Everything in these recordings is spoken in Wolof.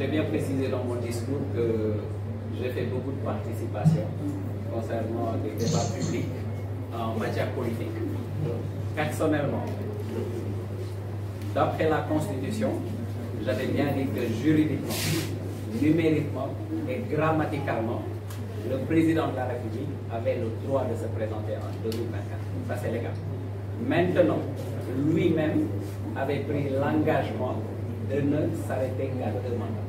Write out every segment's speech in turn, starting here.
l'ai bien précisé dans mon discours que j'ai fait beaucoup de participation concernant des débats publics en matière politique. Personnellement, d'après la Constitution, j'avais bien dit que juridiquement, numériquement et grammaticalement, le président de la République avait le droit de se présenter en 2024. Ça, c'est légal. Maintenant, lui-même avait pris l'engagement de ne s'arrêter qu'à 2 mandats.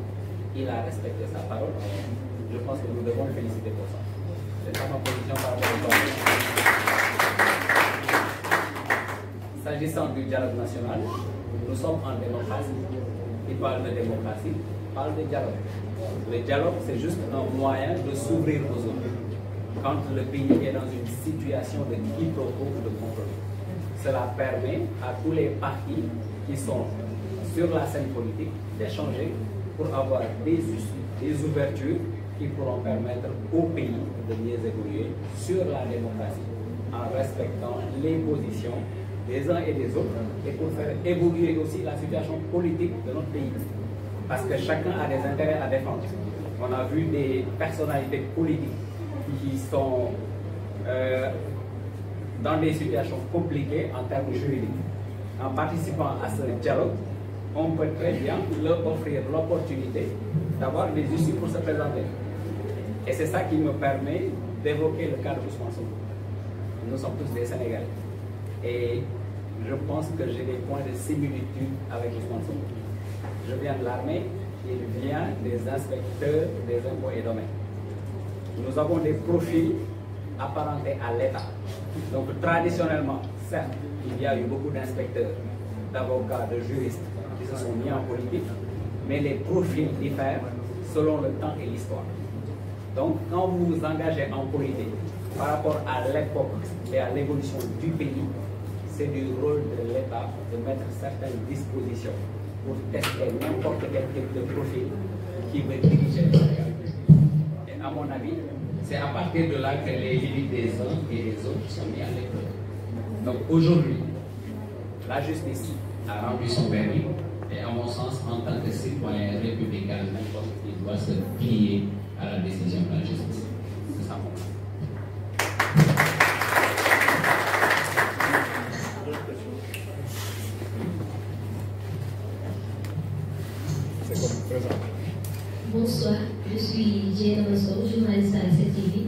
Il a respecté sa parole. Je pense que nous devons le féliciter pour ça. C'est ça ma position par rapport au temps. S'agissant du dialogue national, nous sommes en démocratie. Il parle de démocratie, parle de dialogue. Le dialogue, c'est juste un moyen de s'ouvrir aux autres. Quand le pays est dans une situation de quiproquo ou de compromis. Cela permet à tous les partis qui sont sur la scène politique d'échanger pour avoir des issues, des ouvertures qui pourront permettre au pays de mieux évoluer sur la démocratie en respectant les positions des uns et des autres et pour faire évoluer aussi la situation politique de notre pays. Parce que chacun a des intérêts à défendre. On a vu des personnalités politiques qui sont dans des situations compliquées en termes juridiques. En participant à ce dialogue, on peut très bien leur offrir l'opportunité d'avoir des issues pour se présenter. Et c'est ça qui me permet d'évoquer le cas de Ousmane Sonko. Nous sommes tous des Sénégalais. Et je pense que j'ai des points de similitude avec Ousmane Sonko. Je viens de l'armée, il vient des inspecteurs des impôts et domaines. Nous avons des profils apparentés à l'État. Donc traditionnellement, certes, il y a eu beaucoup d'inspecteurs, d'avocats, de juristes qui se sont mis en politique, mais les profils diffèrent selon le temps et l'histoire. Donc quand vous vous engagez en politique par rapport à l'époque et à l'évolution du pays, c'est du rôle de l'État de mettre certaines dispositions pour tester n'importe quel type de profil qui veut diriger le Sénégal. Et à mon avis, c'est à partir de là que les limites des uns et des autres sont mises à l'épreuve. Donc aujourd'hui, la justice a rempli son permis et à mon sens, en tant que citoyen républicain, n'importe qui doit se plier à la décision de la justice. C'est ça mon point. Bonsoir, je suis Jane Rousseau, journaliste à CTV.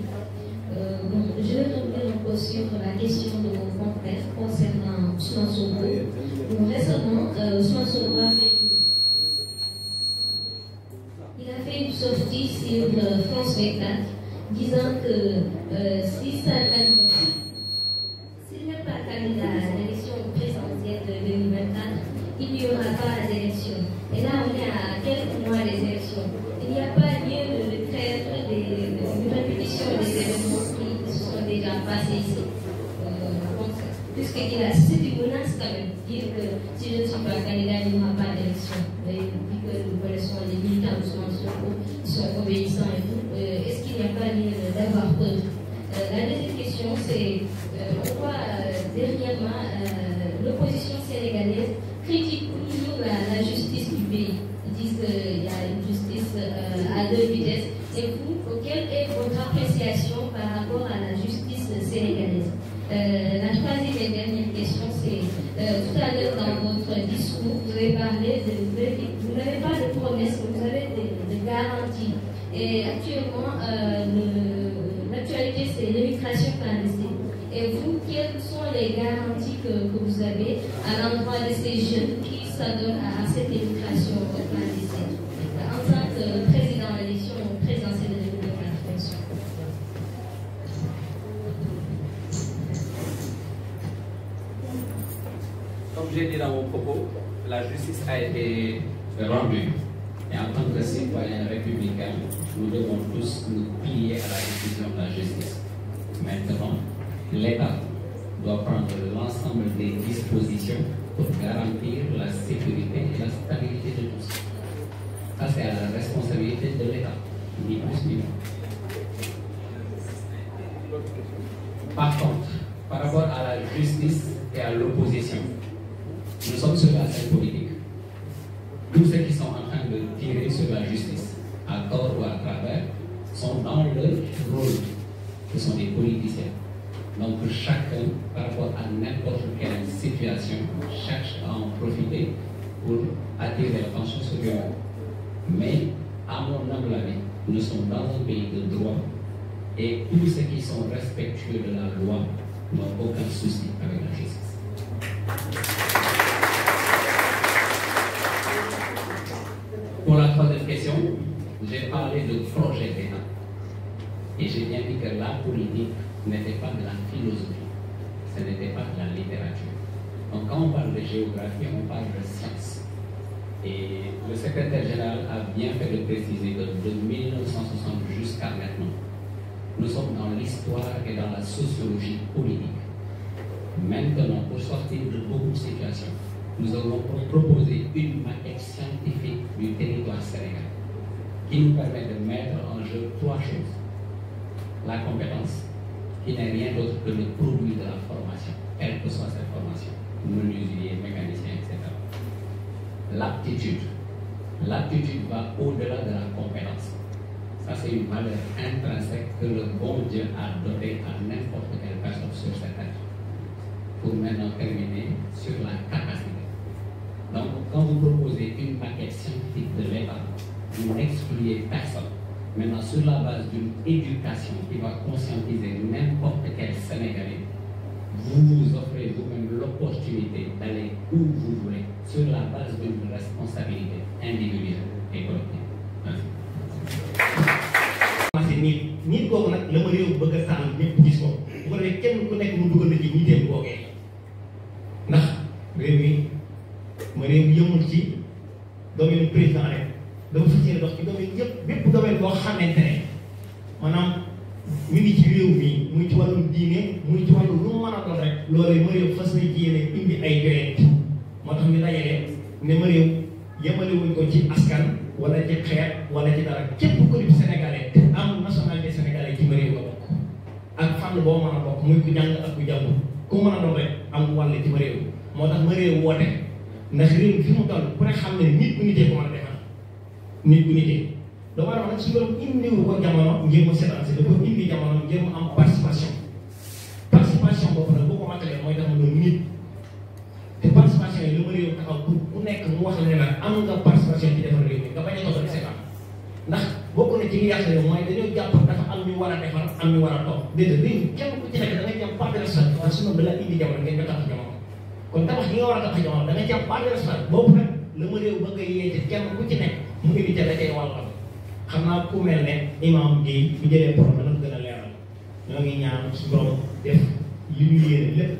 Je vais revenir un peu sur la question de mon confrère concernant Ousmane Sonko. Récemment, Ousmane Sonko a fait une sortie sur France 24 disant que s'il n'est pas candidat à l'élection présidentielle de 2024, il n'y aura pas d'élection. Et là, on est à quelques mois des élections. Il n'y a pas lieu de faire une répétition des événements qui se sont déjà passés ici. Puisqu'il a c'est une menace quand même, dire que si je ne suis pas candidat, il n'y aura pas d'élection. Vu que nous connaissons les militants qui sont obéissants et tout, est-ce qu'il n'y a pas lieu d'avoir peur? La deuxième question, c'est pourquoi dernièrement l'opposition sénégalaise critique toujours la justice du pays. Ils disent qu'il y a une justice à 2 vitesses. Et vous, quelle est votre appréciation par rapport à la justice sénégalaise? La troisième et dernière question, c'est tout à l'heure dans votre discours, vous avez parlé vous n'avez pas de promesses, vous avez des garanties. Et actuellement, l'actualité, c'est l'immigration clandestine. Et vous, quelles sont les garanties que vous avez à l'endroit de ces jeunes qui s'adonnent à cette immigration clandestine en tant que président de l'élection présidentielle de 2024? Comme j'ai dit dans mon propos, la justice a été rendue. Et en tant que citoyens républicains, nous devons tous nous plier à la décision de la justice. Maintenant, l'État doit prendre l'ensemble des dispositions pour garantir la sécurité et la stabilité de tous. Ça, c'est à la responsabilité de l'État, ni plus ni moins. Par contre, par rapport à la justice et à l'opposition, nous sommes sur la scène politique. Tous ceux qui sont en train de tirer sur la justice pour attirer l'attention sur eux-mêmes. Mais, à mon humble avis, nous sommes dans un pays de droit et tous ceux qui sont respectueux de la loi n'ont aucun souci avec la justice. Pour la troisième question, j'ai parlé de projet d'État. Et j'ai bien dit que la politique n'était pas de la philosophie, ce n'était pas de la littérature. Donc quand on parle de géographie, on parle de science. Et le secrétaire général a bien fait de préciser que de 1960 jusqu'à maintenant, nous sommes dans l'histoire et dans la sociologie politique. Maintenant, pour sortir de beaucoup de situations, nous avons proposé une maquette scientifique du territoire sénégalais qui nous permet de mettre en jeu trois choses. La compétence, qui n'est rien d'autre que le produit de la formation, quelle que soit cette formation, menuisier, mécanicien, etc. L'aptitude. L'aptitude va au-delà de la compétence. Ça, c'est une valeur intrinsèque que le bon Dieu a donnée à n'importe quelle personne sur cette terre. Pour maintenant terminer sur la capacité. Donc, quand vous proposez une maquette scientifique de l'État, vous n'excluez personne. Maintenant, sur la base d'une éducation qui va conscientiser n'importe quel Sénégalais, vous vous offrez vous-même l'opportunité d'aller où vous voulez, sur la base d'une responsabilité individuelle et collective. Merci. nit kooku nag la ma réew bëgg a sànn ñëpp gis ko bu ko defee kenn ku nekk mu dugal na ci niteem googee ndax réew mi ma réew yëmul ci domaine président rek dafa fas yéene dox ci domaine yëpp bépp domaine boo xamante ne maanaam mi ngi ci réew mi muy ci wàllum diine muy ci wàllu lu mu mën a doon rek loolu ma réew fas na ci yéene indi ay joyet moo tax ñu dajale ne ma réew yemale wuñ ko ci askan wala ci xeet wala ci dara képp ku di sénégalais am nationalité sénégalais ci ma réew nga bokk ak fànn boo mën a bokk muy ku jàng ak ku jàngul ku mën a doon rek am wàll ci ma réew moo tax ma réew woote ndax réew mi fi mu toll ku ne xam ne nit ku nitee ko mën a defar nit ku nitee doomu aadama nag su borom indiwu ko jamono ngir mu seetaan si dafa indi jamono ngir mu am participation boobu nag boo ko matalee mooy tax mu doon nit te participation yi lu ma réew taxaw pour ku nekk mu wax la ne nag am nga participation ci defar réew mi nga bañ a toog di seetaan ndax bokk na ci li yàq réew mooy dañoo jàpp dafa am ñu war a defar am ñu war a toog déedéet réew mi kenn ku ci nekk da nga jàpp part de responsabilité waaye sinon da la indi jamono ngeen nga tax jamono kon tabax gi nga war a tax jamono da nga jàpp part de responsabilité boobu nag la ma réew bëgg a yeete kenn ku ci nekk mu indi ca da cay wàllam xam naa ku mel ne imam Guèye bu jëlee borom dana ko gën a leeral ñoo ngi ñaan su borom def li ñu yéene lépp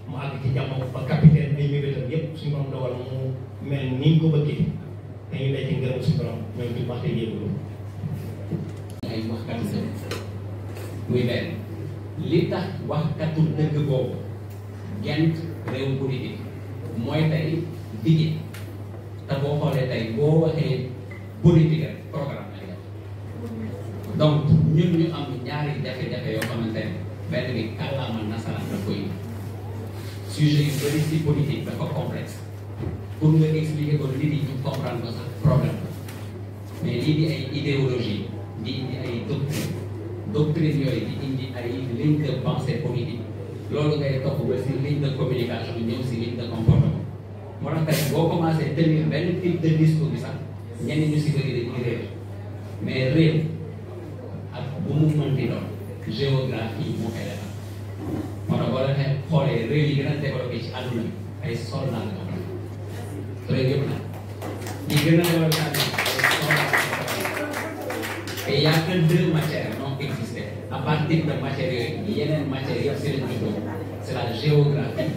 mu àgg ci jàmm ba capitaine ay mébétam yépp suñu borom dogal mu mel ni ñu ko bëggee dañuy lay ci ngërëm suñu borom ñoom ci waxte yéegulu ay waxkatu dëgg muy benn li tax waxkatu dëgg boobu gent réew politique mooy tey digge te boo xoolee tey boo waxee politique rek programme lay def donc ñun ñu am ñaari jafe-jafe yoo xamante ne benn bi kàllaama nasaraan daf koy sujet yu bëri si politique dafa complexe pour nga expliquer ko nit yi ñu comprendre ko sax problème la mais lii di ay idéologie di indi ay doctrine yooyu di indi ay ligne de pensée politique loolu ngay topp ba si ligne de communication ñëw si ligne de comportement moo tax tey boo commencé tenir benn type de discours bi sax ñenn ñu si bëri dañuy réer mais réew ak bu mu mënti doon géographie moo koy defar moo tax boo leen xoolee réew yi gën a développé ci àdduna bi ay soldats la ko xam réew yëpp nag ñi gën a développé ci àdduna et il y a que deux matières non existées à partir de matières yooyu yeneen matières yëpp si lañ juddoo c'est la géographie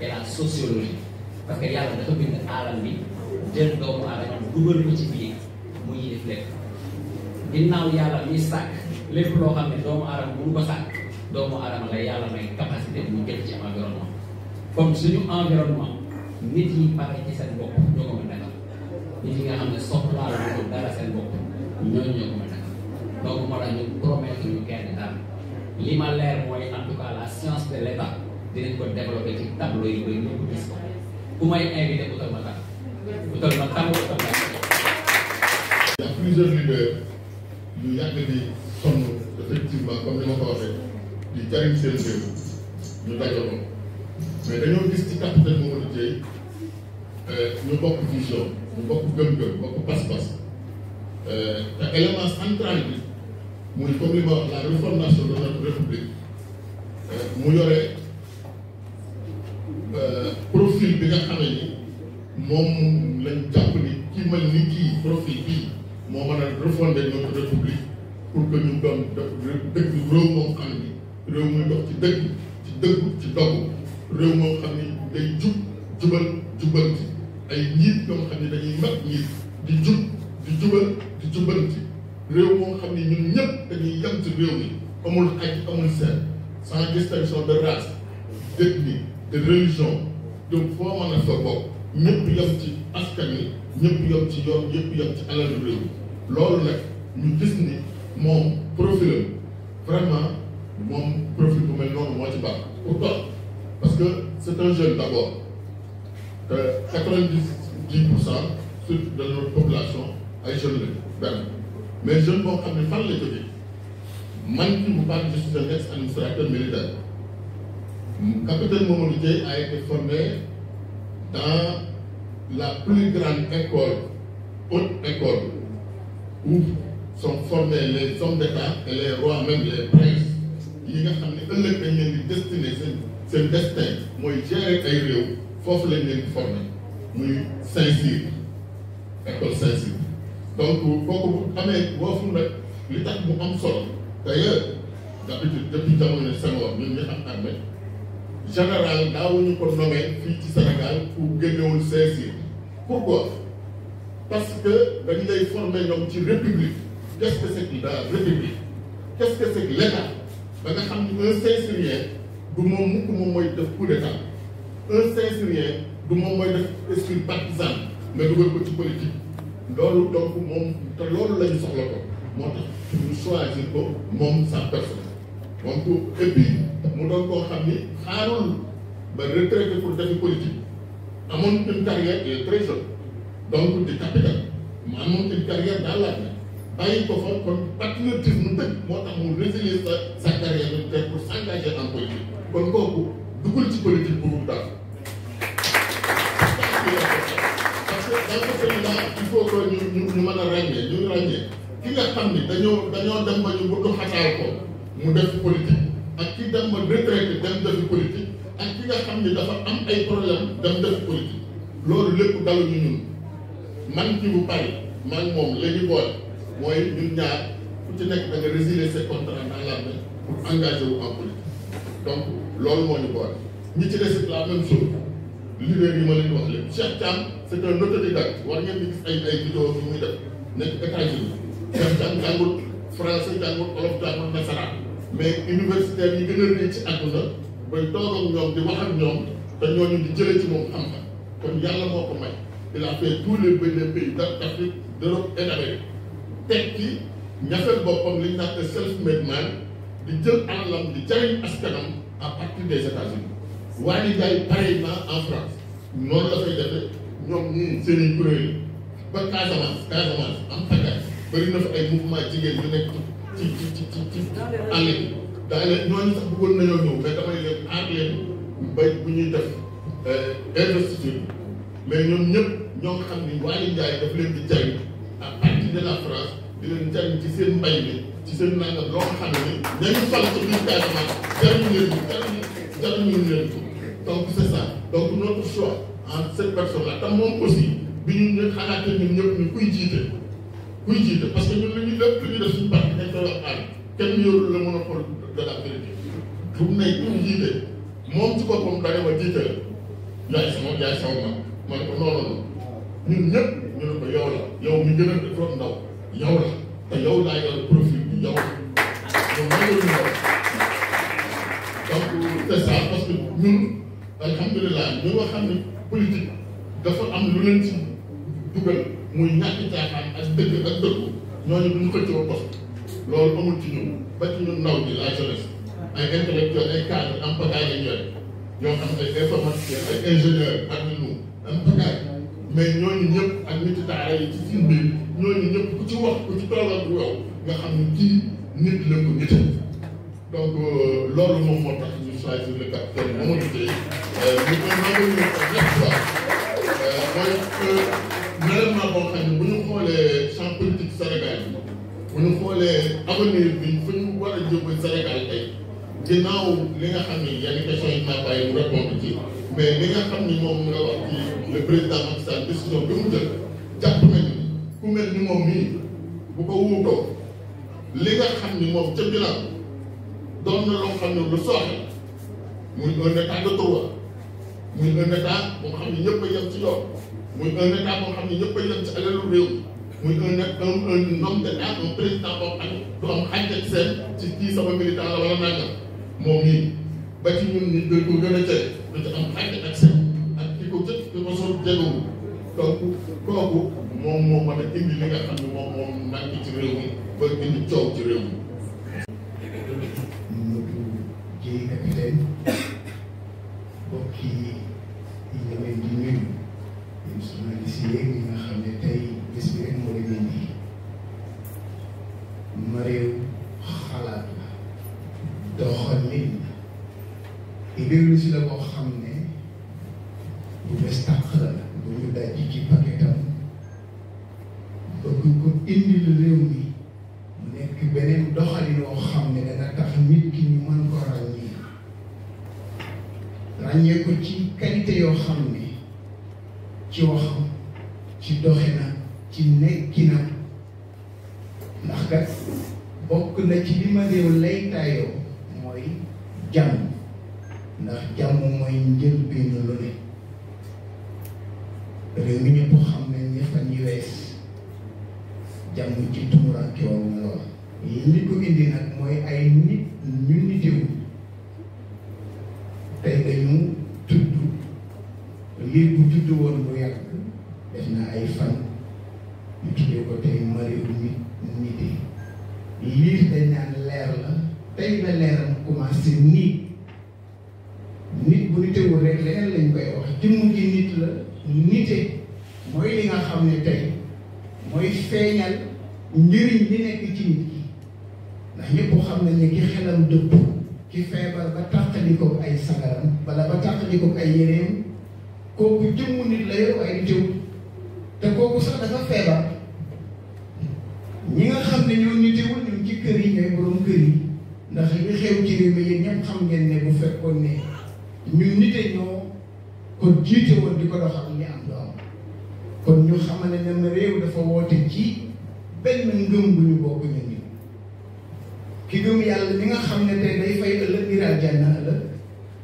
et la sociologie parce que yàlla dafa bind aalam bi jël doomu aadama dugal ko ci biir mu yilif lépp ginnaaw yàlla mi sàkk lépp loo xam ne doomu aadama mënu ko sàkk doomu aadama la yàlla may capacité mu jël ci environnement comme suñu environnement nit yi pare ci seen bopp ñoo ko mën a defar nit yi nga xam ne soxlaa lu dara seen bopp ñooñu ñoo ko mën a defar donc moo tax ñu promettre ñu kenn daal li ma leer mooy en tout cas la science de l'état dinañ ko développer ci tableau yi ba ñëpp gis ko ku may invité utal ma tànn utal ma tànn utal ma tànn. Il y a plusieurs leaders yu yàgg di sonn effectivement comme ni ma ko waxee di jariñ seen réew ñu dajaloo mais dañoo gis ci capitaine Mamadou Dièye ñu bokk vision ñu bokk gëm-gëm bokk pas-pas te élément central bi muy comme li ma wax la refondation de notre république mu yore profil bi nga xamee ni moom lañ jàpp ni ki mel ni kii profil bii moo mën a refonder notre république pour que ñu doon dëgg réew moom xam ni réew muy dox ci dëgg ci dëggu ci dogu réew moom xam ni day jubanti ay njiit yoo xam ni dañuy mat njiit di jubanti réew moo xam ni ñun ñëpp dañuy yem ci réew mi amul xaj amul seen sans distinction de race d'ethnie de religion donc foo mën a fa bokk ñëpp yem ci askan wi ñëpp yem ci yoon ñëpp yem ci alalu réew mi loolu nag ñu gis ni moom profilam vraiment moom profil bu mel noonu moo ci baax pourquoi parce que c'est un jeune d'abord te 90% de notre population ay jeunes la benn mais jeune boo xam ne fan la jógee man qui vous parle je suis un ex-administrateur militaire capitaine Mamadou Dieye a été formé dans la plus grande école haute école où sont formés les hommes d'État et les rois même les princes yi nga xam ne ëllëg dañ leen di destiné seen destin mooy gérer ay réew foofu lañ leen di formé muy Saint-Cyr école Saint-Cyr donc kooku bu amee boofu nag li tax mu am solo d'ailleurs d'habitude depuis jamono Senghor ñun ñu xam armée général daawuñu ko nommé fii ci Sénégal pour génnewul Saint-Cyr pourquoi parce que dañ lay former ñoom ci république qu'est-ce que c'est que la république qu'est-ce que c'est que l'État ba nga xam ni un Saint-Cyrien du moom mukk moom mooy def coup d'état un Saint-Cyrien du moom mooy def esprit partisan nga dugal ko ci politique loolu donc moom te loolu la ñu soxla ko moo tax ñu choisir ko moom sa personne donc et puis mu doon koo xam ni xaarul ba retraité pour defi politique amoon une carrière il est très jeune donc di capitaine mu amoon une carrière dans l'armée bàyyi ko fa kon patriotisme dëgg moo tax mu résilier sa carrière militaire pour s'engager en politique kon kooku dugul ci politique boobu daal parce que dans ce pays-là il faut que ñu mën a ràññee ki nga xam ni dañoo dem ba ñu bëgg xataal ko mu def politique ak ki dem ba retraité dem defi politique ak ki nga xam ni dafa am ay problème dem defi politique loolu lépp daluñu ñun man ci bu bari man moom léegi boole mooy ñun ñaar ku ci nekk da nga résilier ses contrats dans l'armée pour engager wu en politique donc loolu moo ñu boole ñi ci des la même chose leader yi ma leen wax léegi Cheikh Thiam c'est un autodidacte war ngeen di gis ay vidéo yu muy def nekk États-Unis Cheikh Thiam jàngul français jàngul olof jàngul nasaraan mais universitaires yi gën a rëy ci àdduna bay toog ak ñoom di wax ak ñoom te ñooñu di jëlee ci moom xam-xam kon yàlla moo ko may il a fait tous les pays d'Afrique d'Europe et d'Amérique teg ci ñafeel boppam li ñu naan self-made man di jël alalam di jariñ askanam à partir des États-Unis waaye jaay pareillement en France noonu la fay defee ñoom ñii seen i kuréel ba Casamance am tàggat bëri na fa ay mouvement jigéen ñu nekk ci àll bi daanaka ñooñu sax bëggoon nañoo ñëw mais damay leen aar leen ba bu ñuy def investiture mais ñoom ñëpp ñoo xam ni Waly Ndiaye daf leen di jariñ à partir de la France di leen jariñ ci seen mbay mi ci seen nangam loo xam ne ñañu fal ci biir Casamance jariñu leen ko donc c'est ça donc notre choix en cette personne là tam moom aussi bi ñu xalaatee ñun ñëpp ni kuy jiite parce que ñun lépp lu ñu def suñu parti dañ koy wax aar kenn yorul le monopole de la vérité fu mu nekk kuy jiite moom ci boppam da ma jiite la yaay sama ma ne ko noonu ñun ñëpp ñu ne ko yow la yow mi gën a doon ndaw yow la te yow laa yor profil bi yow donc c'est ça parce que ñun alhamdulilah ñu nga xam ne politique dafa am lu leen ci dugal muy ñàkk caaxaan ak dëgg ak dëggu ñooñu duñu xëccoo poste loolu amul ci ñun ba ci ñun ndaw bi la jeunesse ay intellectuels ay cadres am pagaay lañ yore ñoo xam ay informaticiens ay ingénieurs ak ñu am pagaay mais ñooñu ñëpp ak nit daara yi ci seen biir ñooñu ñëpp ku ci wax ku ci toogal bu yow nga xam ne kii nit la ko nite donc loolu moom moo tax ñu choisir le capitaine Mamadou Dieye ñu koy mooy malheureusement boo xam ne bu ñu xoolee champ politique Sénégal bu ñu xoolee avenir bi fu ñu war a jëmee Sénégal tey ginnaaw li nga xam ni yenn questions yi maa bàyyi mu répondre ci mais li nga xam ni moom nga wax ci le président Macky Sall décision bi mu jël jàpp nañu ku mel ni moom nii bu ko wuutoo li nga xam ni moom ca bilan doon na loo xam ne lu sooxe muy un état de droit muy un état boo xam ne ñëpp a yem ci yoon muy un état boo xam ne ñëpp a yem ci alalu réew muy un homme d'état un président boo xam ne du am xàjj ak seen ci kii sama militant la wala nangam moom nii ba ci ñun ñu doy ko gën a jël du ci am xàjj ak seen ak ki ko jël ki ko sol jegewul kooku moom moo mën a indi li nga xam ne moom manqué ci réew mi ba indi coow ci réew mi. Jéy capitaine mbokk yi ñu leen di nuyu yéen journaliste yi ñi nga xam ne tey bés bi rek moo leen indi ma réew xalaat la doxalin la idéologie la boo xam ne bu bees tàq la bu ñu daj ci paquetam bëgg ko indi la réew mi mu nekk beneen doxalin woo xam ne dana tax nit ki ñu mën ko ràññee ko ci qualité yoo xam ne ci waxam ci doxinam ci nekkinam ndax kat bokk na ci li ma réew lay taayoo mooy jàmm ndax jàmm mooy njëlbéenu lu ne réew mi ñëpp xam ne ñi fan yi wees jàmm ci tumuraanke woon lool li ko indi nag mooy ay nit ñu nitewu tey dañu tudd liir bu judd woon bu yàgg def na ay fan ñu tuddee ko tey mariw nite liir dañ naan leer la tey la leeram commencé nit bu nitewul rek leneen lañ koy wax jëmm ji nit la nite mooy li nga xam ne tey mooy feeñal njëriñ li nekk ci nit ki ndax ñëpp xam nañ ne ki xelam dëpp ki feebar ba tàqalikoog ay sagaram wala ba tàqalikoog ay yéreem kooku jëmmu nit la yow ay nitewul te kooku sax dafa feebar ñi nga xam ne ñoo nitewul ñun ci kër yi ñooy borom kër yi ndax li xew ci réew mi yéen ñëpp xam ngeen ne bu fekkoon ne ñu nite ñoo ko jiite woon di ko doxal li am du am kon ñu xamal ne ma réew dafa woote ci benn ngëm bu ñu bokk ñun ñi ki gëm yàlla mi nga xam ne tey day fay ëllëg ngir aljanna ëllëg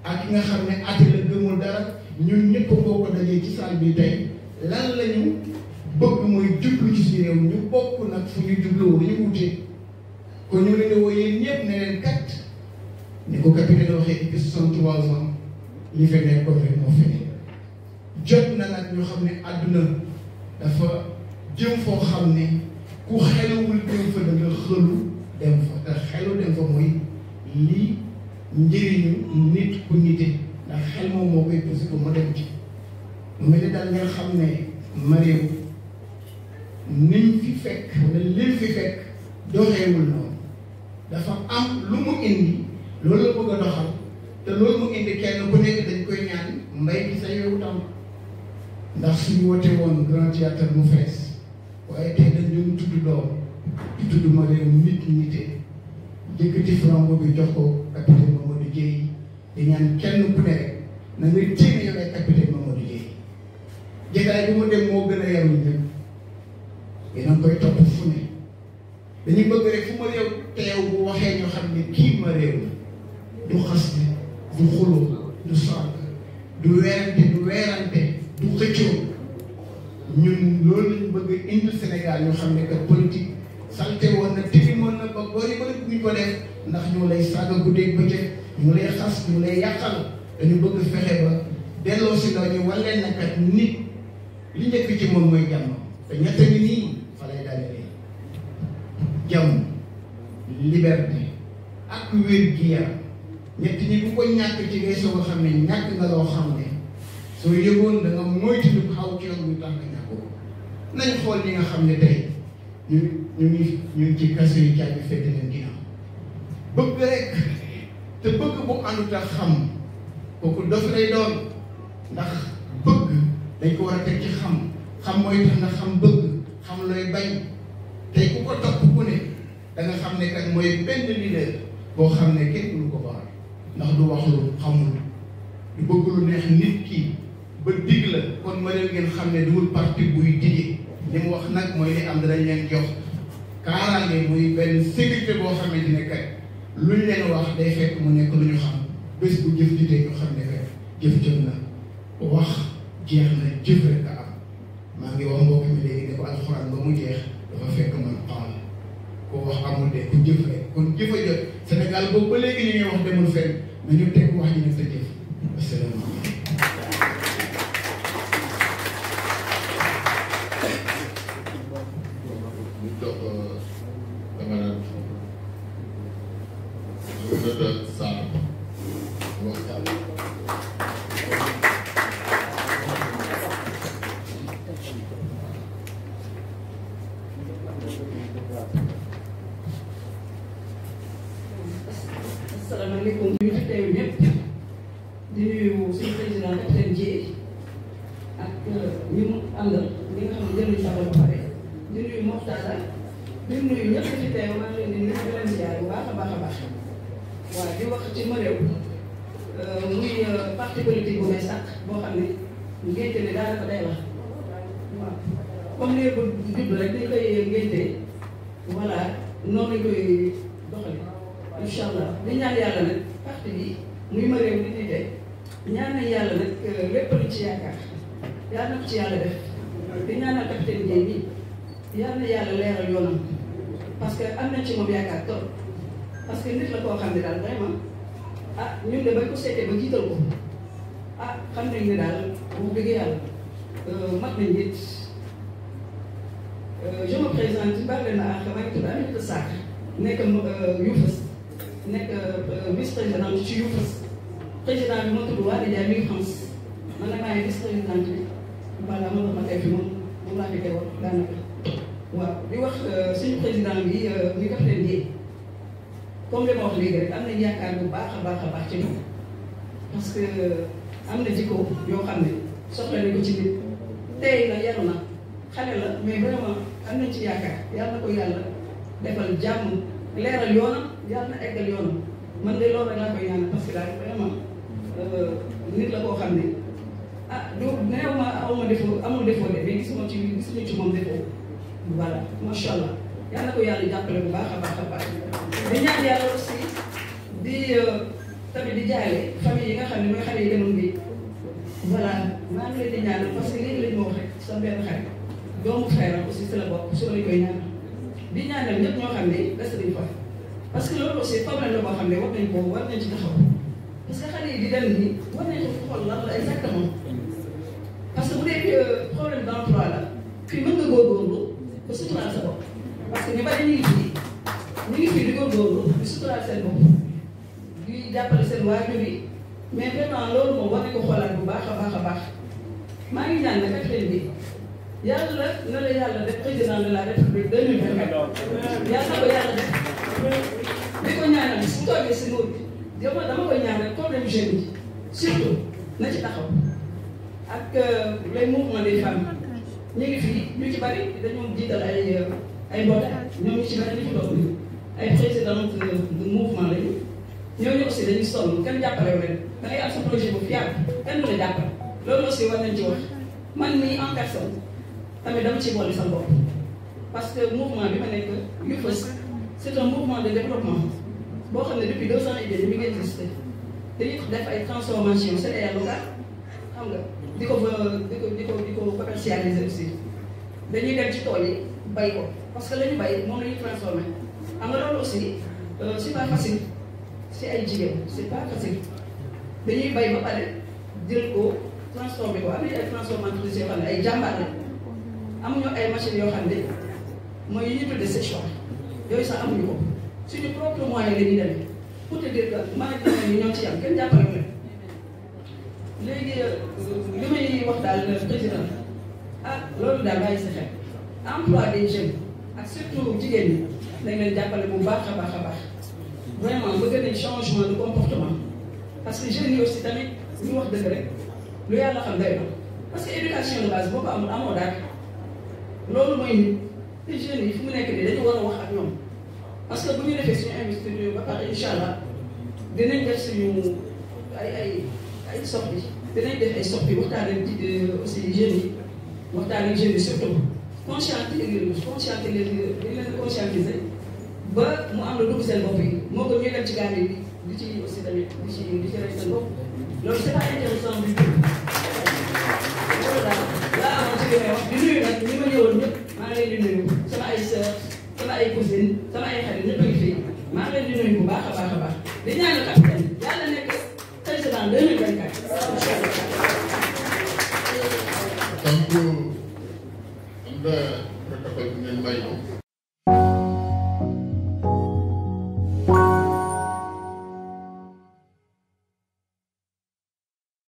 ak ki nga xam ne ati la gëmul dara ñun ñëpp boo ko dajee ci saal bi tey lan lañu bëgg mooy jublu ci suñu réew ñu bokk nag fu ñu jubloo ñu wute kon ñu leen di woo yéen ñëpp ne leen kat ni ko capitaine waxee depuis 63 ans li fi nekkoon rek moo fi ne jot na nag ñu xam ne àdduna dafa jëm foo xam ne ku xeluwul dem fa da nga xëlu dem fa te xelu dem fa mooy lii njëriñu nit ku nite ndax xel moom moo koy poussé ko mu dem ci mu mel ni daal ngeen xam ne ma réew niñ fi fekk wala lim fi fekk doxeewul noonu dafa am lu mu indi loolu la bëgg a doxal te loolu mu indi kenn ku nekk dañ koy ñaan mbay bi sa yow tam ndax suñu woote woon grand théâtre mu fees waaye tey dañ doon tudd doom di tudd ma réew nit nite jëkkati franc bi jox ko capitaine Mamadou Dieye di ñaan kenn ku ne rek na nga téene yow ay capitaine Mamadou Dieye jataay bi mu dem moo gën a yaru ñëpp yéen a koy topp fu ne dañuy bëgg rek fu ma réew teew bu waxee ñoo xam ne kii ma réew du xaste du xuloo du saaga du weerante du xëccoo ñun loolu lañu bëgg indi Sénégal ñu xam ne que politique salte woon na tilimoon na ba boori ba ñu ko def ndax ñu lay saaga guddeeg bëccëg ñu lay xas ñu lay yàqal dañu bëgg fexe ba delloo si ndaw ñu wan leen nag nit li njëkk ci moom mooy jàmm te ñett ñi nii fa lay dalee jàmm liberté ak wér gi yaram ñett ñi bu ko ñàkk ci ngay soog a xam ne ñàkk nga loo xam ne soo yëgoon da nga moytu lu xaw ci yoon muy tax nga ñàkk ko nañ xool ñi nga xam ne tey ñu ngi ci kaso yi caabi fekk leen ginnaaw bëgg rek te bëgg bu àndut ak xam kooku dof lay doon ndax bëgg dañ ko war a teg ci xam mooy tax nga xam bëgg xam looy bañ tey ku ko topp ku ne da nga xam ne kat mooy benn leader boo xam ne kenn du ko baal ndax du wax lu xamul du bëgg lu neex nit ki ba dig la kon ma leen ngeen xam ne duwul parti buy dige li mu wax nag mooy li am danañ leen jox kaaraange muy benn sécurité boo xamante ne kat luñ leen wax day fekk mu nekk lu ñu xam bés bu jëf jotee ñu xam ne kat jëf jot na wax jeex na jëf rek a am maa ngi wax mbokk mi léegi ne ko alxuraan ba mu jeex dafa fekk man xaal koo wax amul de ku jëf rek kon jëf a jot Sénégal boobu ba léegi ñu ngi wax demul fenn nañu teg wax ñu ne sa jëf asalaamaaleykum. ñu jox camarade Aminata Sarr waxtaan. asalaamaaleykum ñu fi teew ñëpp di nuyu suñu président capitaine Dièye ak ñi mu àndal ñi nga xam ne jënd sa ba pare di nuyu Moxtaara di nuyu ñëpp fi teew maa ngi leen di nuyu di leen ziar bu baax a baax a baax waaw di wax ci ma réew muy parti politique bu may sàkk boo xam ne ngénte ne daanaka day wax waaw comme ni ko judd rek dañ koy ngénte voilà noonu lañ koy doxale incha allah di ñaan yàlla nag parti bi muy ma réew di jiite ñaan nañ yàlla nag lépp luñ ci yaakaar yàlla na ko ci yàlla def di ñaanal capitaine Dièye bi yàlla na yàlla leeral yoonam parce que am nañ ci moom yaakaar trop parce que nit la koo xam ne daal vraiment ah ñun de bañ ko seetee ba jiital ko ah xam nañ ne daal bu dëgg yàlla mat nañ nit je me présente bari na ak maa ngi tudd Aminata Sarr nekk Youfas nekk vice président ci Youfas président bi ma tudd Wade Ndiaye mi France man nag maa ngi vice président bi voilà moo tax ma tey fi moom laa fi teewal daanaka waaw di wax suñu président bi muy capitaine Dièye comme li ma wax léegi rek am nañ yaakaar bu baax a baax ci moom parce que am na jikko yoo xam ne soxla nañ ko ci nit tey la yaru na xale la mais vraiment am nañ ci yaakaar yàlla na ko yàlla defal jàmm leeral yoonam yàlla na eggal yoonam man de loolu rek laa koy ñaanal parce que daal vraiment nit la koo xam ne ah du neew ma awma défaut amul défaut de mais gisuñu ci moom défaut voilà macha allah yàlla na ko yàlla jàppale bu baax a baax di ñaan yàlla aussi di tamit di jaale famille yi nga xam ne mooy xale yi demoon bi voilà maa ngi leen di ñaanal parce que léegi lañ ma wax rek sa benn xarit doomu frère aussi si la bokk su lañ koy ñaanal di ñaanal ñëpp ñoo xam ne des nañ fa parce que loolu aussi problème la boo xam ne war nañ ci taxaw parce que xale yi di dem nii war nañ ko xool lan la exactement parce que bu dee problème d'emploi la fii mën nga góorgóorlu ba suturaal sa bopp parce que ñu bari ñu ngi fii di góorgóorlu di suturaal seen bopp di jàppale seen waajur yi mais vraiment loolu moom war nañ ko xoolaat bu baax a baax maa ngi ñaan nag capitaine bi yàlla na la yàlla def président de la république 2024 yàlla na ko yàlla def di ko ñaanal su toogee si nguur bi dama koy ñaanal problème jeune yi surtout na ci taxaw ak les mouvements des femmes ñu ngi fii ñu ci bari dañoo jiital ay mbootaay ñoom ñu ci bari ñu fi toog nii ay présidente de mouvement lañu ñooñu aussi dañuy sonn kenn jàppale wu leen da ngay am sa projet bu fiable kenn du la jàppale loolu aussi war nañ ci wax man mii en personne tamit dama ci boole sa bopp parce que mouvement bi ma nekk Youfas c'est un mouvement de développement boo xam ne depuis 2 ans et demi mi ngi existé dañuy def ay transformation céréales locales xam nga di ko commercialiser aussi dañuy dem ci tool yi bay ko parce que la ñu bay moom la ñuy transformé xam nga loolu aussi c'est pas facile si ay jigéen c'est pas facile dañuy bay ba pare jël ko transformé ko am nañu ay transformatrices yoo xam ne ay jàmbaar la amuñu ay machines yoo xam ne mooy yi ñu tuddee séchoir yooyu sax amuñu ko suñu propre moyen la ñuy demee pour te dire que management yi ñoo ci am kenn jàppale wu leen léegi li may wax daal président ah loolu daal bàyyi sa xel emploi des jeunes ak surtout jigéen ñi dañ leen jàppale bu baax a baax vraiment bëgg nañ changement de comportement parce que jeunes yi aussi tamit ñu wax dëgg rek lu yàlla xam day na parce que éducation de base boo ko amul amoo dara loolu mooy nit te jeunes yi fu mu nekk nii dañu war a wax ak ñoom parce que bu ñu defee suñu investiture ba pare incha allah dinañ def suñu ay sorties dinañ def ay sorties waxtaan ak aussi jeunes yi waxtaan ak jeunes yi surtout conscientiser ba mu am lu dugg seen bopp yi moo ko ñu dem ci gaal yi di ci aussi tamit di ci rey seen bopp loolu c'est pas intéressant du tout loolu daal laa amoon ci li may wax di nuyu nag ñi ma ñëwoon ñëpp maa ngi leen di nuyu sama ay sœurs sama ay cousines sama ay xarit ñëpp a ngi fi maa ngi leen di nuyu bu baax a baax a baax di ñaanal capitaine yàlla nekk président 2024 donc am na protocole bi ngeen may